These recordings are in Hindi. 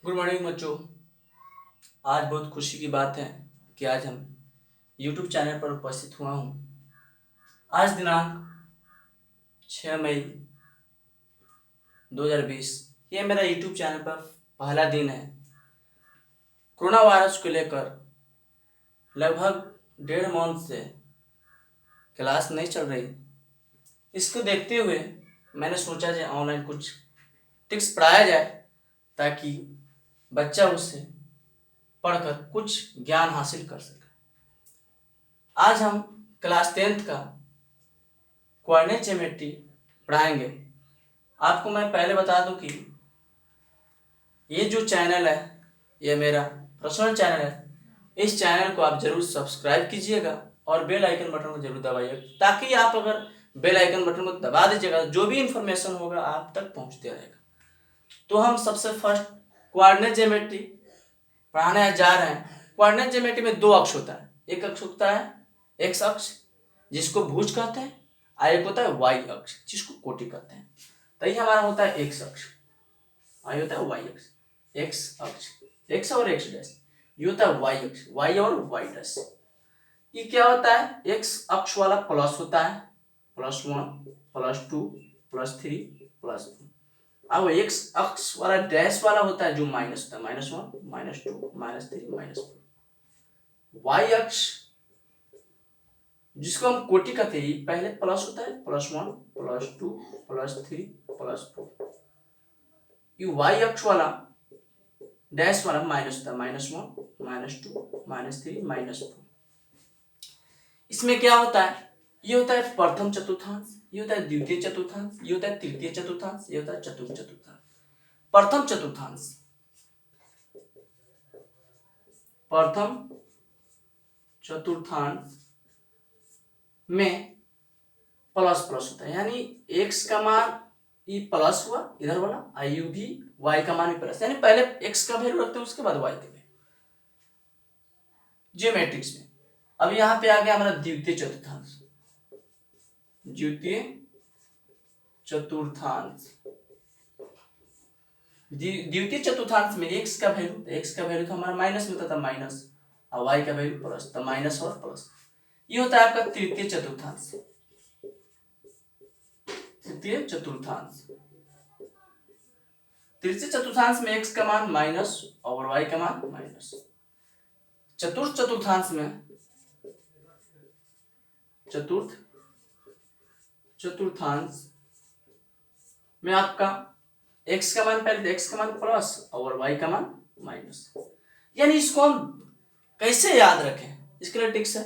गुड मॉर्निंग बच्चों। आज बहुत खुशी की बात है कि आज हम YouTube चैनल पर उपस्थित हुआ हूँ। आज दिनांक 6 मई 2020 ये मेरा YouTube चैनल पर पहला दिन है। कोरोना वायरस को लेकर लगभग 1.5 माह से क्लास नहीं चल रही। इसको देखते हुए मैंने सोचा कि ऑनलाइन कुछ टिप्स पढ़ाया जाए ताकि बच्चा उससे पढ़कर कुछ ज्ञान हासिल कर सके। आज हम क्लास 10th का कोऑर्डिनेट ज्योमेट्री पढ़ाएंगे। आपको मैं पहले बता दूं कि ये जो चैनल है ये मेरा पर्सनल चैनल है। इस चैनल को आप जरूर सब्सक्राइब कीजिएगा और बेल आइकन बटन को जरूर दबाइएगा ताकि आप अगर बेल आइकन बटन को दबा दीजिएगा जो भी इंफॉर्मेशन होगा आप तक पहुंचते रहेगा। तो हम सबसे फर्स्ट कोऑर्डिनेट ज्योमेट्री पढ़ाने जा रहे हैं। कोऑर्डिनेट ज्योमेट्री में दो अक्ष होता है। एक अक्ष होता है एक्स अक्ष जिसको भुज कहते हैं और एक होता है वाई अक्ष जिसको कोटि कहते हैं। तो ये हमारा होता है एक्स अक्ष और ये होता है वाई अक्ष। एक्स अक्ष एक्स और एक्स डैश, ये होता है वाई अक्ष वाई और वाई डैश। ये क्या होता है? एक्स अक्ष वाला प्लस होता है +1 +2 +3 +4। अब एक्स अक्ष वाला डैश वाला होता है जो माइनस होता है -1 -2 -3 -4। वाई अक्ष जिसको हम कोटि कहते हैं पहले प्लस होता है +1 +2 +3 +4। ये वाई अक्ष वाला डैश वाला माइनस होता है -1 -2 -3 -4। इसमें क्या होता है? ये होता है प्रथम चतुर्थांश, ये होता है द्वितीय चतुर्थांश, ये होता है तृतीय चतुर्थांश, ये होता है चतुर्थ चतुर्थांश। प्रथम चतुर्थांश में प्लस प्लस होता है यानी एक्स का मान ये प्लस हुआ इधर वाला आयु भी वाई का मान भी प्लस, यानी पहले एक्स का वैल्यू रखते हैं उसके बाद वाई का वैल्यू ज्योमेट्रिक्स में। अब यहाँ पे आ गया हमारा द्वितीय चतुर्थांश। द्वितीय चतुर्थांश द्वितीय चतुर्थांश में एक्स का वैल्यू तो हमारा माइनस में होता था माइनस और वाई का वैल्यू प्लस, तो माइनस और प्लस। ये होता है आपका तृतीय चतुर्थांश। तृतीय चतुर्थांश तृतीय चतुर्थांश में एक्स का मान माइनस और वाई का मान माइनस। चतुर्थ चतुर्थांश में आपका एक्स का मान पहले एक्स का मान प्लस और वाई का मान माइनस। यानी इसको हम कैसे याद रखें? इसके लिए ट्रिक्स है।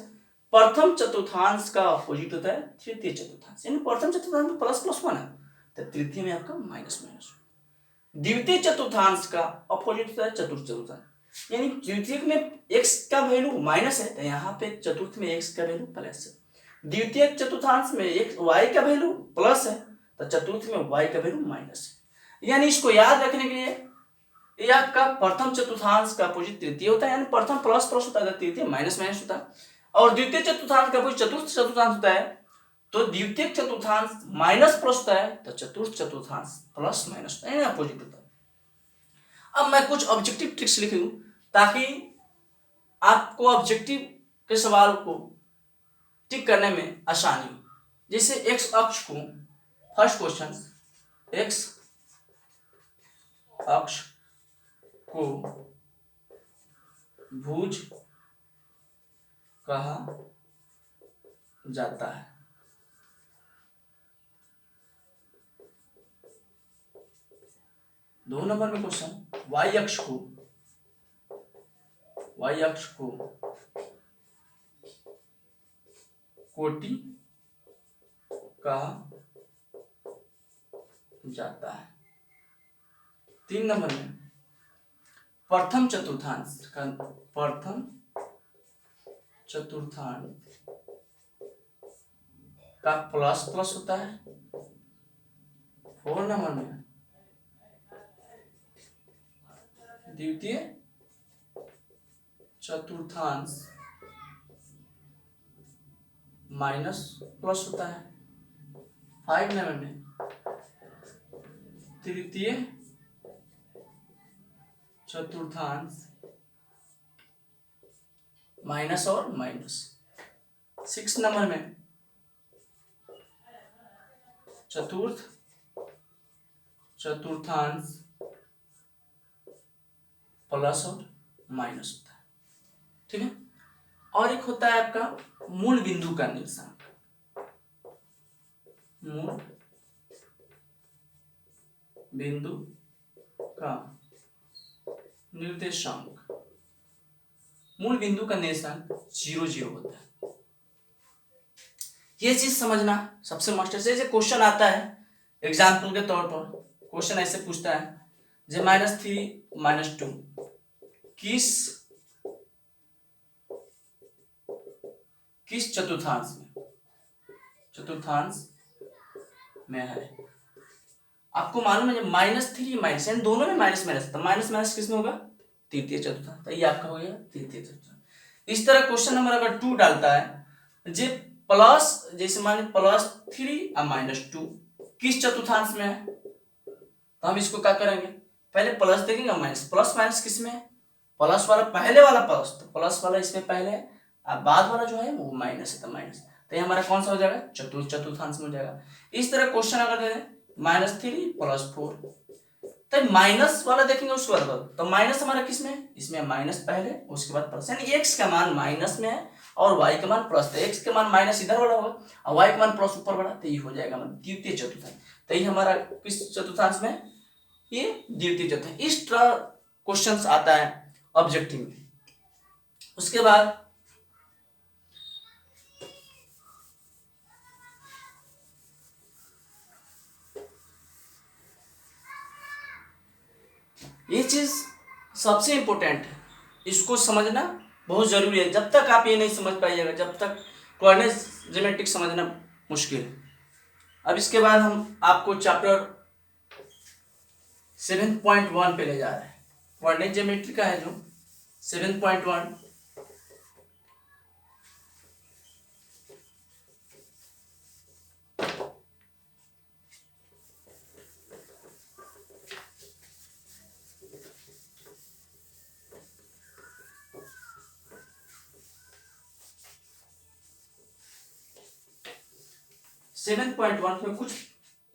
प्रथम चतुर्थांश का अपोजिट होता है तृतीय चतुर्थांश, यानी प्रथम चतुर्थांश में प्लस प्लस 1 है तो तृतीय में आपका माइनस माइनस। द्वितीय चतुर्थांश का अपोजिट होता है चतुर्थ चतुर्थांश, यानी द्वितीय में एक्स का वैल्यू माइनस है तो यहाँ पे चतुर्थ में एक्स का वैल्यू प्लस है। द्वितीय चतुर्थांश में एक्स वाई का वैल्यू प्लस है तो चतुर्थ में वाई का वैल्यू माइनस है। यानी इसको याद रखने के लिए ये आपका प्रथम चतुर्थांश का अपोजिट तृतीय होता है, यानी प्रथम प्लस प्लस होता है तृतीय माइनस माइनस होता है। और द्वितीय चतुर्थांश का अपोजिट चतुर्थ चतुर्थांश होता है तो द्वितीय चतुर्थांश माइनस प्लस होता है तो चतुर्थ चतुर्थांश प्लस माइनस होता है, अपोजिट होता है। अब मैं कुछ ऑब्जेक्टिव ट्रिक्स लिख लूं ताकि आपको ऑब्जेक्टिव के सवाल को टिक करने में आसानी हो। जैसे एक्स अक्ष को फर्स्ट क्वेश्चन, एक्स अक्ष को भुज कहा जाता है। दो नंबर में क्वेश्चन, वाई अक्ष को कोटि कहा जाता है। 3 नंबर में प्रथम चतुर्थांश का प्लस प्लस होता है। 4 नंबर में द्वितीय चतुर्थांश माइनस प्लस होता है। 5 नंबर में तृतीय चतुर्थांश माइनस और माइनस। 6 नंबर में चतुर्थांश प्लस और माइनस होता है, ठीक है। और एक होता है आपका मूल बिंदु का निर्देशांक, मूल बिंदु का निर्देशांक। मूल बिंदु का निर्देशांक 0 0 होता है। ये चीज समझना सबसे मास्टर से क्वेश्चन आता है एग्जाम्पल के तौर पर। क्वेश्चन ऐसे पूछता है जे -3 -2 किस चतुर्थांश में है। आपको मालूम है जब -3 माइनस, यानी दोनों में माइनस माइनस, तो माइनस माइनस किस में होगा, तृतीय चतुर्थांश। तो ये आपका हो गया तृतीय चतुर्थांश। इस तरह क्वेश्चन नंबर अगर 2 डालता है जे प्लस, जैसे मान +3 और -2 किस चतुर्थांश में है, तो हम इसको क्या करेंगे, पहले प्लस देखेंगे माइनस। प्लस माइनस किस में है, प्लस वाला पहले वाला प्लस, तो प्लस वाला इसमें पहले है और बाद वाला जो है वो माइनस है, तो माइनस। तो ये हमारा कौन सा हो जाएगा, चतुर्थांश में हो जाएगा। इस तरह क्वेश्चन अगर दे दें -3 + 4, तो माइनस वाला देखेंगे उसके बाद, तो माइनस हमारा किस में है, इसमें माइनस पहले उसके बाद प्लस, यानी x का मान माइनस में है और y का मान प्लस। तो x का मान माइनस इधर वाला होगा और y का मान प्लस ऊपर वाला, तो ये हो जाएगा हमारा द्वितीय चतुर्थांश। तो ये हमारा किस चतुर्थांश में, ये द्वितीय चतुर्थांश। इस तरह क्वेश्चंस आता है ऑब्जेक्टिव में। उसके बाद ये चीज सबसे इंपॉर्टेंट है, इसको समझना बहुत जरूरी है। जब तक आप ये नहीं समझ पाइएगा, जब तक कोऑर्डिनेट ज्योमेट्रिक समझना मुश्किल है। अब इसके बाद हम आपको चैप्टर 7.1 पे ले जा रहे हैं। कोऑर्डिनेट ज्योमेट्री का है जो 7.1। सेवन पॉइंट वन में कुछ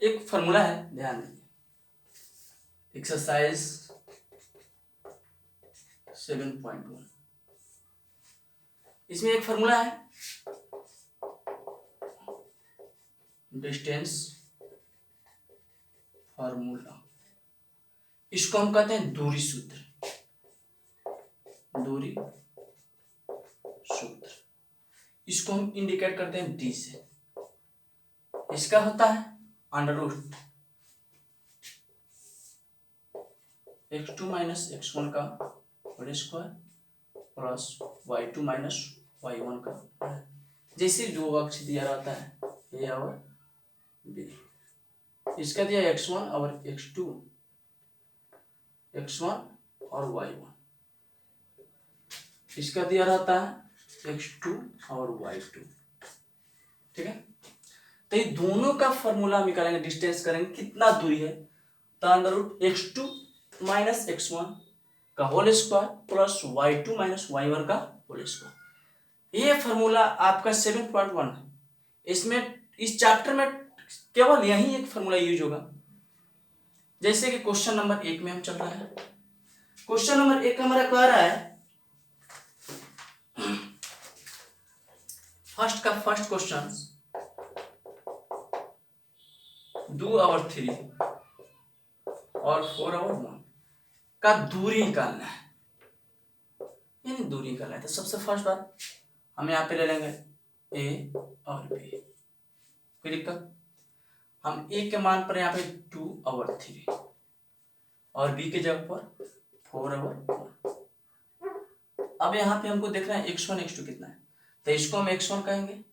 एक फॉर्मूला है, ध्यान दीजिए। एक्सरसाइज 7.1, इसमें एक फॉर्मूला है डिस्टेंस फॉर्मूला। इसको हम कहते हैं दूरी सूत्र, दूरी सूत्र। इसको हम इंडिकेट करते हैं डी से। इसका होता है √ x2 - x1 का whole square plus y2 - y1 का। जैसे दो अक्ष दिया रहता है ए और बी, इसका दिया x1 और x2, x1 और y1, इसका दिया रहता है x2 और y2, ठीक है। तो ये दोनों का फॉर्मूला हम निकालेंगे, डिस्टेंस करेंगे कितना दूरी है, तो √ x2 - x1 का whole square plus y2 - y1 का होल स्क्वायर। ये फॉर्मूला आपका 7.1 है। इसमें इस चैप्टर में केवल यही एक फॉर्मूला यूज होगा। जैसे कि क्वेश्चन नंबर 1 में हम चल रहा है। क्वेश्चन नंबर 1 हमारा कह रहा है, फर्स्ट क्वेश्चन 2/3 और 4/1 का दूरी निकालना है, यानी दूरी निकालना है। तो सबसे फर्स्ट बात हम यहाँ पे ले लेंगे ए और बी। कोई दिक्कत, हम ए के मान पर यहाँ पे 2/3 और बी के जगह पर 4/1। अब यहाँ पे हमको देखना है x1 x2 कितना है, तो इसको हम x1 कहेंगे,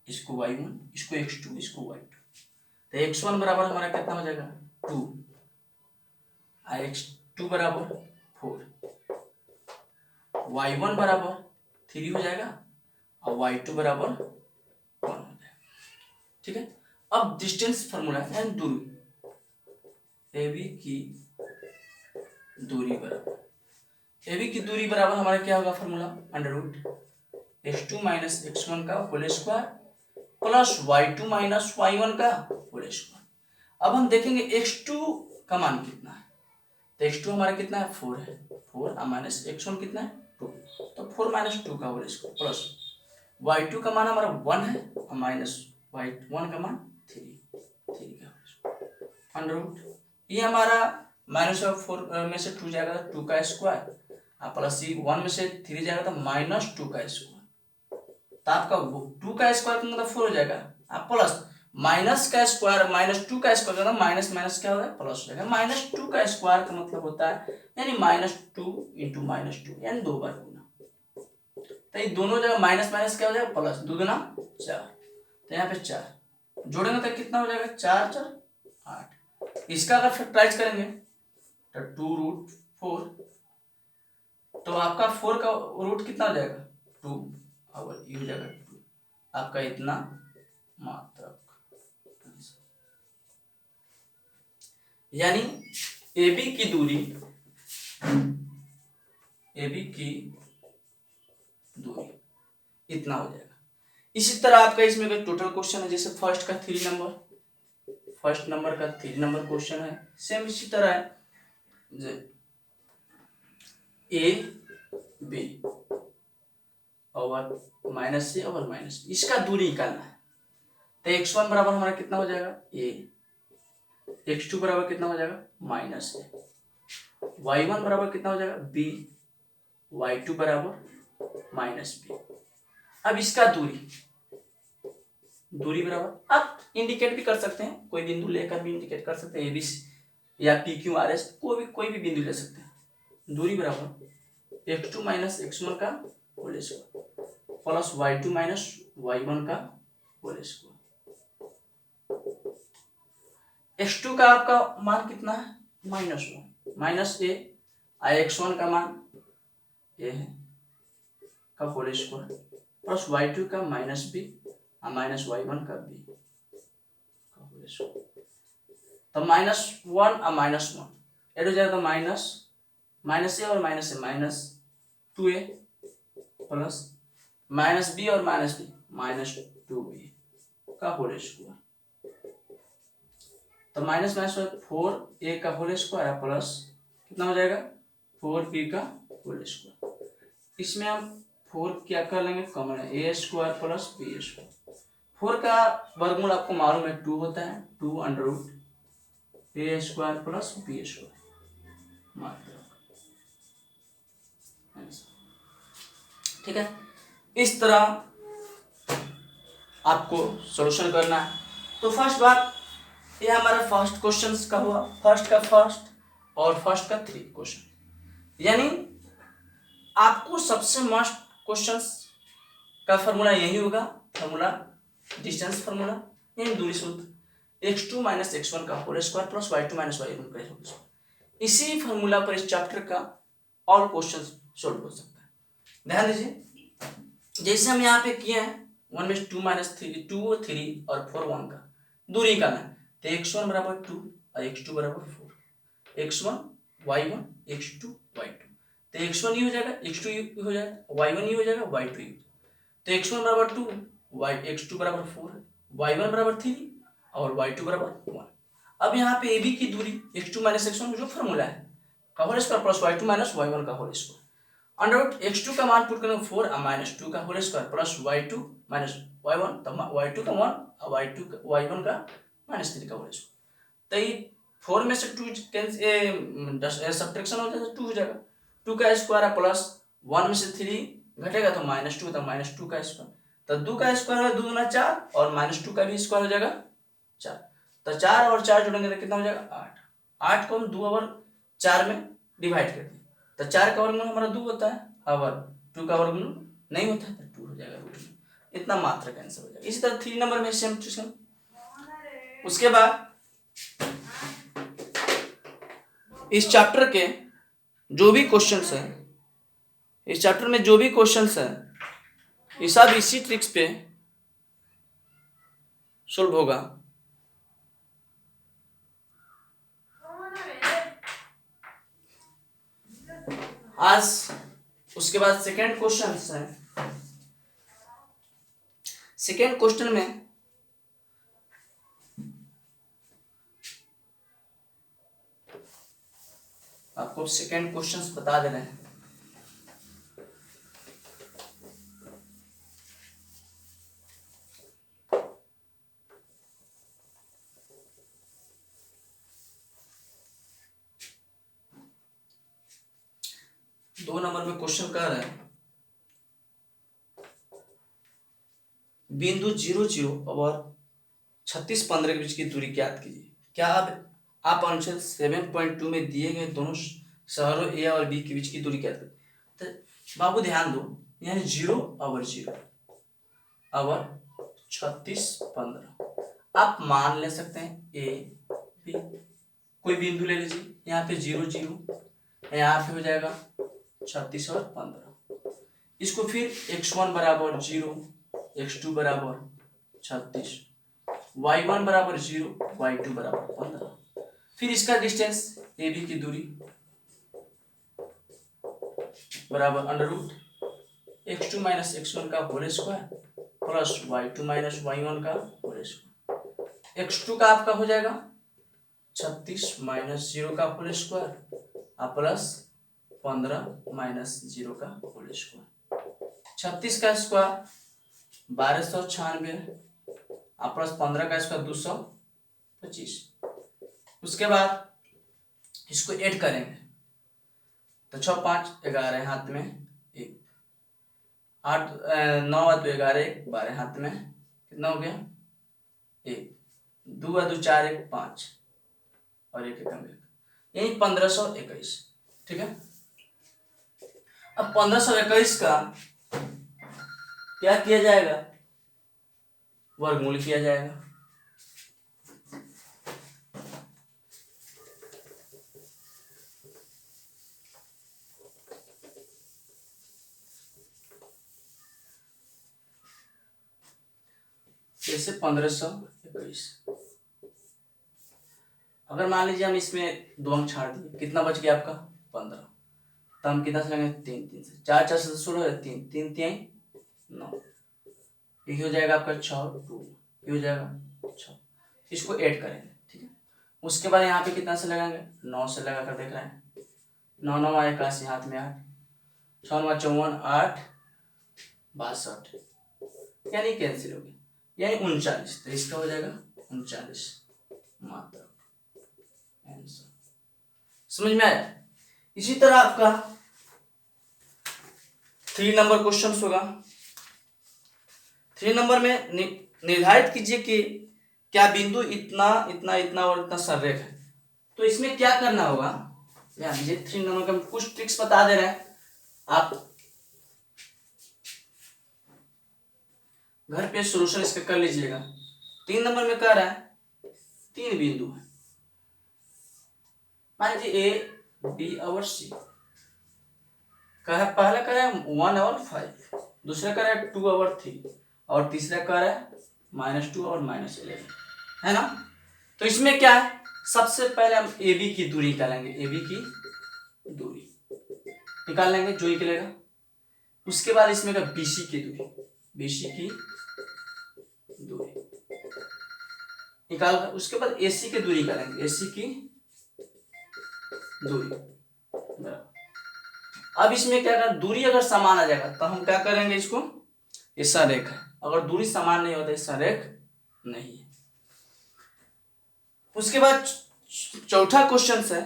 इसको y1, इसको x2, इसको y2। तो x1 बराबर हमारा कितना हो जाएगा 2 और x2 बराबर 4, y1 बराबर 3 हो जाएगा और y2 बराबर 1 हो जाएगा, ठीक है। अब डिस्टेंस फार्मूला है दूरी, AB की दूरी बराबर ए बी की दूरी बराबर हमारा क्या होगा formula, under root x2 minus x1 का whole square plus y2 minus y1 का होल स्क्वायर। अब हम देखेंगे x2 का मान कितना है, तो x2 हमारा कितना है 4 है, 4 माइनस x1 कितना है 2, तो 4 माइनस 2 का होल स्क्वायर प्लस y2 का मान हमारा 1 है और माइनस y1 का मान 3 का अंडर रूट ये हमारा माइनस 4 में से 2 जाएगा तो 2 का स्क्वायर प्लस 1 में से 3 जाएगा तो माइनस 2 का स्क्वायर, तो आपका 2 का स्क्वायर मतलब 4 हो जाएगा प्लस माइनस का स्क्वायर माइनस 2 का स्क्वायर मतलब माइनस माइनस क्या होगा प्लस हो जाएगा, माइनस 2 का स्क्वायर का मतलब होता है यानी माइनस 2 इंटू माइनस 2 यानी 2 बार गुना, तो ये दोनों जगह माइनस माइनस क्या हो जाएगा प्लस, 2 गुना 4, तो यहाँ पे 4 जोड़ेंगे तो कितना हो जाएगा 4 4 8, इसका अगर फैक्टराइज करेंगे तो 2 रूट 4, तो आपका 4 का रूट कितना हो जाएगा 2 और ये हो जाएगा 2, आपका इतना मात्रक, यानी AB की दूरी इतना हो जाएगा। इसी तरह आपका इसमें कोई टोटल क्वेश्चन है, जैसे फर्स्ट नंबर का 3 नंबर क्वेश्चन है, सेम इसी तरह है A B और माइनस से और माइनस, इसका दूरी निकालना है, तो x1 बराबर हमारा कितना हो जाएगा A, x2 बराबर कितना हो जाएगा माइनस A, y1 बराबर कितना हो जाएगा B, y2 बराबर माइनस B। अब इसका दूरी बराबर आप इंडिकेट भी कर सकते हैं, कोई बिंदु लेकर भी इंडिकेट कर सकते हैं, ABC या PQRS कोई भी बिंदु ले सकते हैं, दूरी बराबर x2 माइनस x1 का whole square plus y2 minus y1 का होल स्क्वायर। x2 का आपका मान कितना है -1 माइनस A x1 का मान A है का होल स्क्वायर प्लस y2 का माइनस B माइनस y1 का B का होल स्क्वायर, तो -1 और -1 ऐड हो जाएगा, तो माइनस A और minus A minus 2A plus minus B और माइनस B माइनस 2B का होल स्क्वायर, तो माइनस माइनस 4A का होल स्क्वायर प्लस कितना हो जाएगा 4B का होल स्क्वायर। इसमें हम 4 क्या कर लेंगे कॉमन है, A square plus B square, 4 का वर्गमूल आपको मालूम है 2 होता है, 2 under root A square plus B square मात्र, ठीक है। इस तरह आपको सॉल्यूशन करना है। तो फर्स्ट बात ये हमारा फर्स्ट क्वेश्चन का हुआ, फर्स्ट का 3 क्वेश्चन, यानी आपको सबसे मस्ट क्वेश्चंस का फॉर्मूला यही होगा, फॉर्मूला डिस्टेंस फॉर्मूला यानी दूरी सूत्र x2 माइनस x1 का whole square plus y2 minus y1 का होल स्क्वायर। इसी फॉर्मूला पर इस चैप्टर का ऑल क्वेश्चन सॉल्व हो सकता है। ध्यान दीजिए, जैसे हम यहाँ पे किए हैं 1/2 माइनस 2 3 और 4 1 का दूरी का ना, तो x1 बराबर 2 और x2 बराबर 4, x1 y1 x2 y2, तो x1 ये हो जाएगा x2 ये हो जाएगा y1 ये हो जाएगा y2 ये, तो x1 बराबर 2 x2 बराबर 4 y1 बराबर 3 और y2 बराबर 1। अब यहाँ पे AB की दूरी x2 माइनस x1 जो फॉर्मूला है का whole square plus y2 minus y1 का whole square under root x2 का मान पुट करेंगे 4 माइनस 2 का whole square plus y2 minus y1, तो y2 का 1 और y1 का माइनस 3 का होल स्क्वायर, तो ये 4 में से 2 सब्ट्रैक्शन हो जाएगा 2 हो जाएगा, 2 का स्क्वायर प्लस 1 में से 3 घटेगा तो -2, तो -2 का स्क्वायर, तो 2 का स्क्वायर है 2 गुना 4 और -2 का भी स्क्वायर हो जाएगा 4, तो 4 और 4 जोड़ेंगे तो कितना हो जाएगा 8 को हम 2 और 4 में डिवाइड कर दें, तो 4 का वर्गमूल हमारा 2 होता है और 2 का वर्गमूल नहीं होता है तो 2 हो जाएगा रूट में, इतना मात्र का आंसर हो जाएगा। इसी तरह 3 नंबर में सेम टू सेम। उसके बाद इस चैप्टर के जो भी क्वेश्चंस है, इस चैप्टर में जो भी क्वेश्चंस है ये सब इसी ट्रिक्स पे सॉल्व होगा। आज उसके बाद सेकेंड क्वेश्चन है। सेकेंड क्वेश्चन में आपको सेकेंड क्वेश्चन बता दे रहे हैं। दो नंबर में क्वेश्चन कह रहा है बिंदु 0, 0 और 36, 15 के बीच की दूरी ज्ञात कीजिए। क्या आप अनुच्छेद 7.2 में दिए गए दोनों शहरों ए और बी के बीच की दूरी ज्ञात करें। तो बाबू ध्यान दो, यानी 0 और 0 और 36, 15 आप मान ले सकते हैं ए बी। कोई बिंदु ले लीजिए, यहाँ पे 0, 0, यहाँ पे हो जाएगा 36 और 15। इसको फिर x1 बराबर 0, x2 बराबर 36, y1 बराबर 0, y2 बराबर 15। फिर इसका डिस्टेंस ए बी की दूरी बराबर under root x2 minus x1 का whole square plus y2 minus y1 का होल स्क्वायर। x2 का आपका हो जाएगा 36 माइनस 0 का होल स्क्वायर प्लस 15 माइनस 0 का होल स्क्वायर। 36 का स्क्वायर 1296 प्लस 15 का स्क्वायर 225। उसके बाद इसको ऐड करेंगे तो 6, 5, 11 हाथ में 1, 8, 9, 2, 11, 12 हाथ में कितना हो गया 1, 2, 2, 4, 1, 5 और 1, 1, 1, यही 1521। ठीक है, अब 1521 का क्या किया जाएगा, वर्गमूल किया जाएगा। जैसे 1521, अगर मान लीजिए हम इसमें 2 अंक छाड़ दिए, कितना बच गया आपका 15। तो हम कितना से लेंगे 3, 3 से 4, 4 से 16, 3, 3, 3, 9, ये हो जाएगा आपका 6, 2, ये हो जाएगा 6। इसको ऐड करेंगे। ठीक है, उसके बाद यहाँ पे कितना से लगाएंगे 9 से लगा कर देख रहे हैं। 9, 9 आए 81 हाथ में 8, 6, 9, 54, 8, 62 यानी कैंसिल हो गया, यानी 39। तो इसका हो जाएगा 39 मात्रा आंसर। समझ में आया। इसी तरह आपका 3 नंबर क्वेश्चन होगा। 3 नंबर में निर्धारित कीजिए कि क्या बिंदु इतना इतना इतना और इतना सररेख है। तो इसमें क्या करना होगा, ध्यान दीजिए। 3 नंबर का कुछ ट्रिक्स बता दे रहे हैं, आप घर पे सोल्यूशन इसका कर लीजिएगा। 3 नंबर में कह रहा है 3 बिंदु है, मान लीजिए ए बी और सी। पहला कह रहा है 1 और 5, दूसरा कह रहा है 2 और 3 और तीसरा कह रहा है -2 और -11, है ना। तो इसमें क्या है, सबसे पहले हम ए बी की दूरी निकालेंगे। ए बी की दूरी निकाल लेंगे जो निकलेगा। उसके बाद इसमें का बीसी की दूरी, बीसी की दूरी निकाल। उसके बाद एसी की दूरी निकालेंगे, एसी की दूरी। अब इसमें क्या कर, दूरी अगर समान आ जाएगा तो हम क्या करेंगे, इसको ये संरेख है। अगर दूरी समान नहीं होता संरेख नहीं है। उसके बाद चौथा क्वेश्चन है,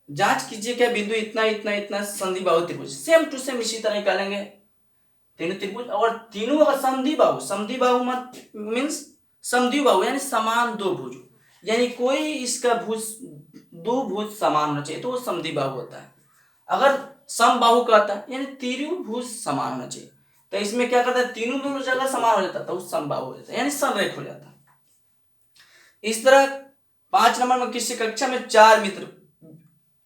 जांच कीजिए क्या बिंदु इतना इतना इतना संधिबाहु त्रिभुज। सेम टू सेम इसी तरह निकालेंगे तीनों त्रिभुज। और तीनों अगर समद्विबाहु मत मीन्स समद्विबाहु यानी समान दो भुज, यानी कोई इसका भुज दो भुज समान होना चाहिए तो वो समद्विबाहु होता है। अगर समबाहु कहता है यानी तीनों भुज समान होना चाहिए, तो इसमें क्या करता है, तीनों दोनों जगह समान हो जाता है तो समबाहु हो जाता है यानी संरेख हो जाता है। इस तरह 5 नंबर में किसी कक्षा में 4 मित्र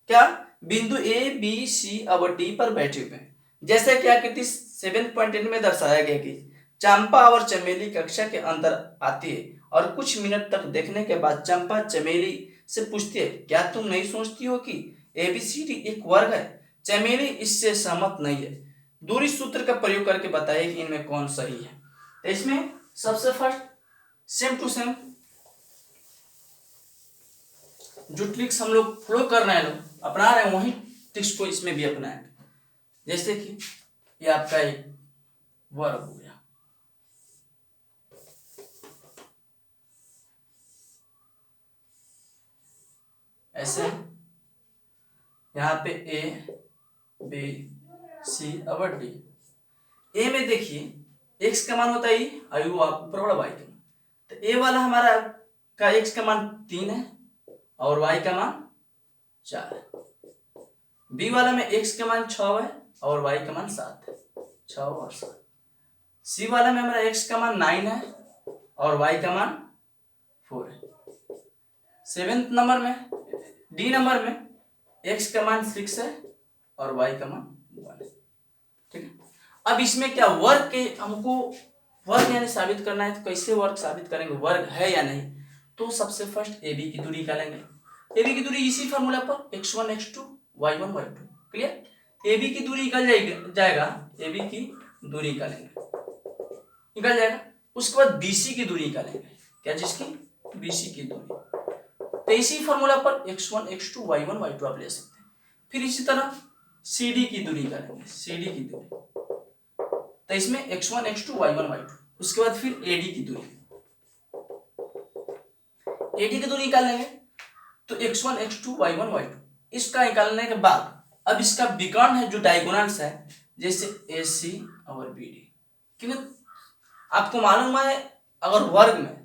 क्या बिंदु ए बी सी और डी पर बैठे हुए हैं। जैसे कि आकृति 7.8 में दर्शाया गया कि चंपा और चमेली कक्षा के अंदर आती है और कुछ मिनट तक देखने के बाद चंपा चमेली से पूछती है, क्या तुम नहीं सोचती हो कि ABCD एक वर्ग है। चमेली इससे सहमत नहीं है। दूरी सूत्र का प्रयोग करके बताइए कि इनमें कौन सही है। तो इसमें सबसे फर्स्ट सेम टू सेम जो ट्रिक्स हम लोग फॉलो कर रहे हैं, लोग अपना रहे हैं, वही ट्रिक्स को इसमें भी अपनाएंगे। जैसे कि ये आपका एक वर्ब हो गया, ऐसे यहाँ पे ए बी सी और डी। ए में देखिए एक्स का मान होता है ई, और यू आप ऊपर वाला वाई का मान। तो ए वाला हमारा का एक्स का मान 3 है और वाई का मान 4 है। बी वाला में एक्स का मान 6 है और वाई का मान 7 है, 6 और 7। सी वाला में हमारा एक्स का मान 9 है और वाई का मान 4 है। 7th नंबर में डी नंबर में एक्स का मान 6 है और वाई का मान 1 है। ठीक है, अब इसमें क्या वर्ग के हमको वर्ग यानी साबित करना है। तो कैसे वर्ग साबित करेंगे, वर्ग है या नहीं। तो सबसे फर्स्ट ए बी की दूरी निकालेंगे। ए बी की दूरी इसी फार्मूला पर x1 x2 y1 y2। Clear, A B की दूरी निकल जाएगा, ए बी की दूरी निकालेंगे, निकल जाएगा। उसके बाद BC की दूरी निकालेंगे, क्या जिसकी BC की दूरी। तो इसी फार्मूला पर x1 x2 y1 y2 आप ले सकते हैं। फिर इसी तरह CD की दूरी निकालेंगे, CD की दूरी। तो इसमें x1 x2 y1 y2। उसके बाद फिर AD की दूरी, AD की दूरी निकाल लेंगे। तो x1 x2 y1 y2। इसका निकालने के बाद अब इसका विकर्ण है जो डायगोनल्स है, जैसे AC और BD। क्योंकि आपको मालूम है अगर वर्ग में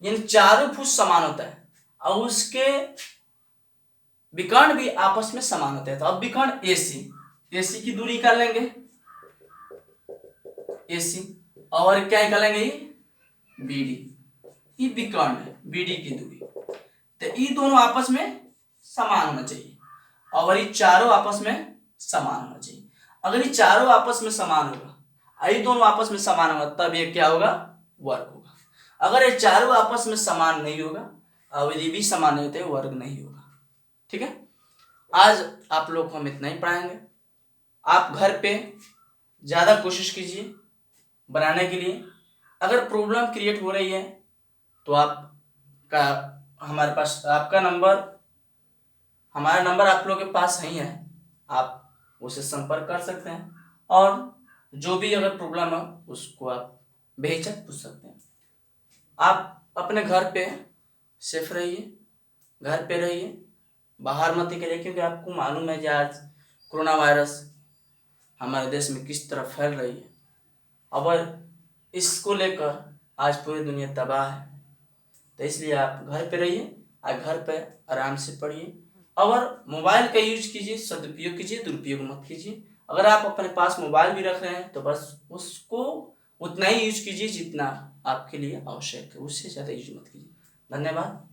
यानी चारों भुज समान होता है और उसके विकर्ण भी आपस में समान होते हैं। तो अब विकर्ण AC की दूरी निकाल लेंगे, AC, और क्या निकालेंगे ये BD। ये विकर्ण है, BD की दूरी। तो ये दोनों आपस में समान होना चाहिए और ये चारों आपस में समान होना चाहिए। अगर ये चारों आपस में समान होगा, ये दोनों आपस में समान होगा, तब ये क्या होगा, वर्ग होगा। अगर ये चारों आपस में समान नहीं होगा और ये भी समान नहीं होते, वर्ग नहीं होगा। ठीक है, आज आप लोग को हम इतना ही पढ़ाएंगे। आप घर पे ज्यादा कोशिश कीजिए बनाने के लिए। अगर प्रॉब्लम क्रिएट हो रही है तो आपका हमारे पास हमारा नंबर आप लोगों के पास नहीं है, आप उसे संपर्क कर सकते हैं और जो भी अगर प्रॉब्लम है उसको आप बेहिचक पूछ सकते हैं। आप अपने घर पे सेफ रहिए, घर पे रहिए, बाहर मत निकलिए, क्योंकि आपको मालूम है कि आज कोरोना वायरस हमारे देश में किस तरह फैल रही है। अब इसको लेकर आज पूरी दुनिया तबाह है। तो इसलिए आप घर पे रहिए और घर पे आराम से पढ़िए और मोबाइल का यूज कीजिए, सदुपयोग कीजिए, दुरुपयोग मत कीजिए। अगर आप अपने पास मोबाइल भी रख रहे हैं तो बस उसको उतना ही यूज कीजिए जितना आपके लिए आवश्यक है, उससे ज़्यादा यूज मत कीजिए। धन्यवाद।